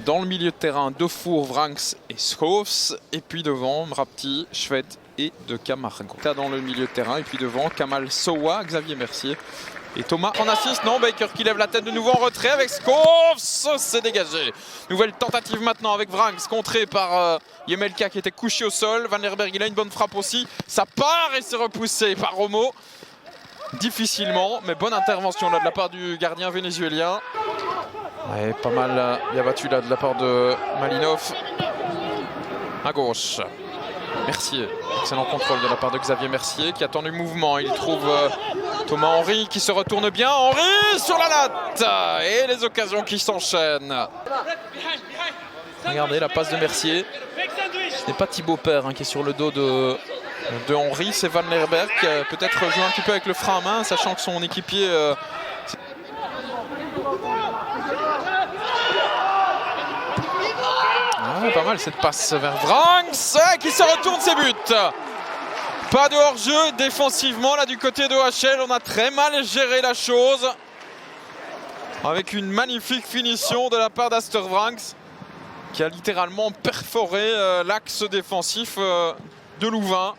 Dans le milieu de terrain, Defour, Vranckx et Schoofs. Et puis devant, Mrapti, Schwed et De Camargo. Dans le milieu de terrain. Et puis devant, Kamal Sowa, Xavier Mercier et Thomas en assist. Non, Baker qui lève la tête de nouveau en retrait avec Schoofs. C'est dégagé. Nouvelle tentative maintenant avec Vranckx, contré par Yemelka qui était couché au sol. Van Lerberg, il a une bonne frappe aussi. Ça part et c'est repoussé par Romo. Difficilement, mais bonne intervention là de la part du gardien vénézuélien. Ouais, pas mal bien battu là de la part de Malinov. À gauche, Mercier. Excellent contrôle de la part de Xavier Mercier qui attend du mouvement. Il trouve Thomas Henry qui se retourne bien. Henry sur la latte. Et les occasions qui s'enchaînent. Regardez la passe de Mercier. Ce n'est pas Thibaut Père qui est sur le dos de Henry. C'est Van Lerberg qui a peut-être joué un petit peu avec le frein à main, sachant que son équipier... pas mal cette passe vers Vranckx qui se retourne, ses buts. Pas de hors-jeu défensivement là du côté de OHL. On a très mal géré la chose avec une magnifique finition de la part d'Astor Vranckx qui a littéralement perforé l'axe défensif de Louvain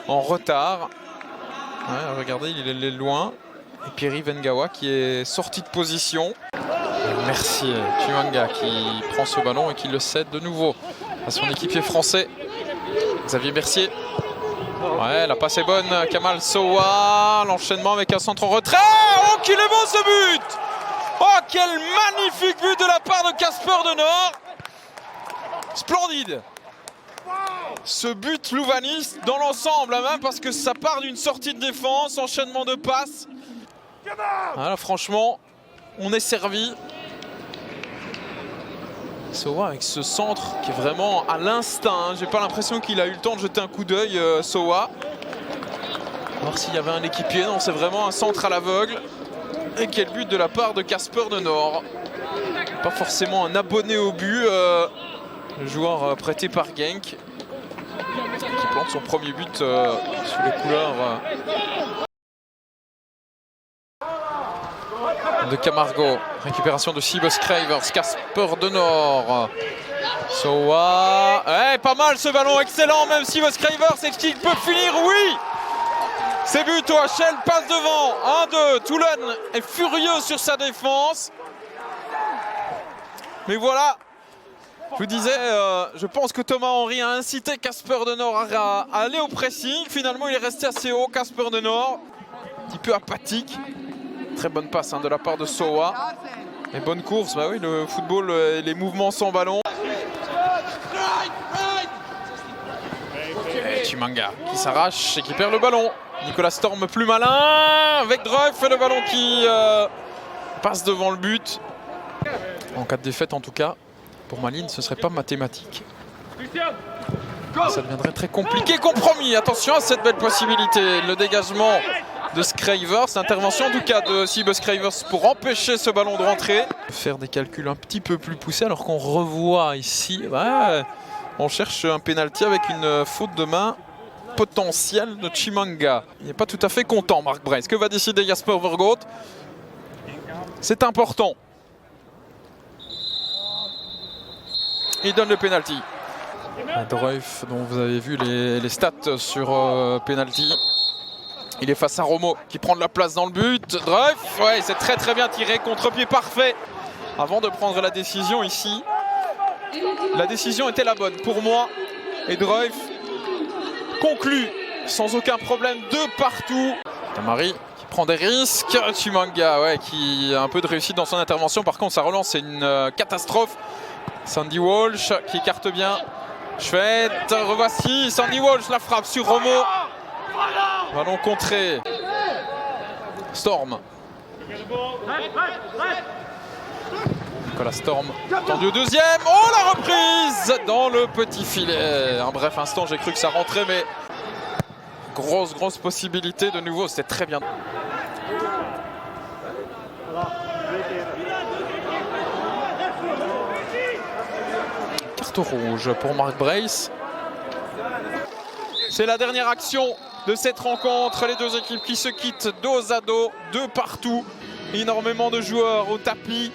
en retard. Ouais, regardez, il est loin. Et Pierre Vengawa qui est sorti de position. Mercier, Chimanga qui prend ce ballon et qui le cède de nouveau à son équipier français, Xavier Mercier. Ouais, la passe est bonne, Kamal Sowa, l'enchaînement avec un centre en retrait. Oh, qu'il est beau ce but! Oh, quel magnifique but de la part de Casper De Nord! Splendide! Ce but louvaniste dans l'ensemble, même parce que ça part d'une sortie de défense, enchaînement de passes. Voilà, franchement, on est servi. Sowa avec ce centre qui est vraiment à l'instinct. J'ai pas l'impression qu'il a eu le temps de jeter un coup d'œil, Sowa. Voir s'il y avait un équipier. Non, c'est vraiment un centre à l'aveugle. Et quel but de la part de Casper De Nord. Pas forcément un abonné au but. Le joueur prêté par Genk. Qui plante son premier but sous les couleurs de Camargo. Récupération de Seabass Cravers. Casper De Nord. Sowa. Ouais, pas mal ce ballon, excellent. Même Seabass Cravers, est-ce qu'il peut finir? Oui. C'est but. OHL passe devant. 1-2. Toulon est furieux sur sa défense. Mais voilà. Je vous disais, je pense que Thomas Henry a incité Casper De Nord à aller au pressing. Finalement, il est resté assez haut, Casper De Nord. Un petit peu apathique. Très bonne passe de la part de Sowa. Et bonne course, bah oui, le football, les mouvements sans ballon. Et Chimanga qui s'arrache et qui perd le ballon. Nicolas Storm plus malin avec Dreuf et le ballon qui passe devant le but. En cas de défaite en tout cas, pour Malines, ce ne serait pas mathématique. Ça deviendrait très compliqué, compromis. Attention à cette belle possibilité. Le dégagement de Scravers, l'intervention en tout cas de Seabass Cravers pour empêcher ce ballon de rentrer. Faire des calculs un petit peu plus poussés alors qu'on revoit ici, ouais, on cherche un pénalty avec une faute de main potentielle de Chimanga. Il n'est pas tout à fait content, Marc Brace. Que va décider Jasper Vergoot? C'est important. Il donne le pénalty. Dreuf, dont vous avez vu les stats sur pénalty. Il est face à Romo qui prend de la place dans le but. Dreuf, ouais, c'est très bien tiré, contre-pied parfait. Avant de prendre la décision ici, la décision était la bonne pour moi. Et Dreuf conclut sans aucun problème de partout. Tamari qui prend des risques. Chimanga, ouais, qui a un peu de réussite dans son intervention. Par contre, sa relance, c'est une catastrophe. Sandy Walsh qui écarte bien. Schwed, revoici. Sandy Walsh la frappe sur Romo. Ballon contré. Storm. Nicolas Storm tendu au deuxième. Oh, la reprise dans le petit filet. Un bref instant, j'ai cru que ça rentrait, mais grosse possibilité de nouveau. C'était très bien. Carte rouge pour Marc Brace. C'est la dernière action de cette rencontre. Les deux équipes qui se quittent dos à dos, de partout. Énormément de joueurs au tapis.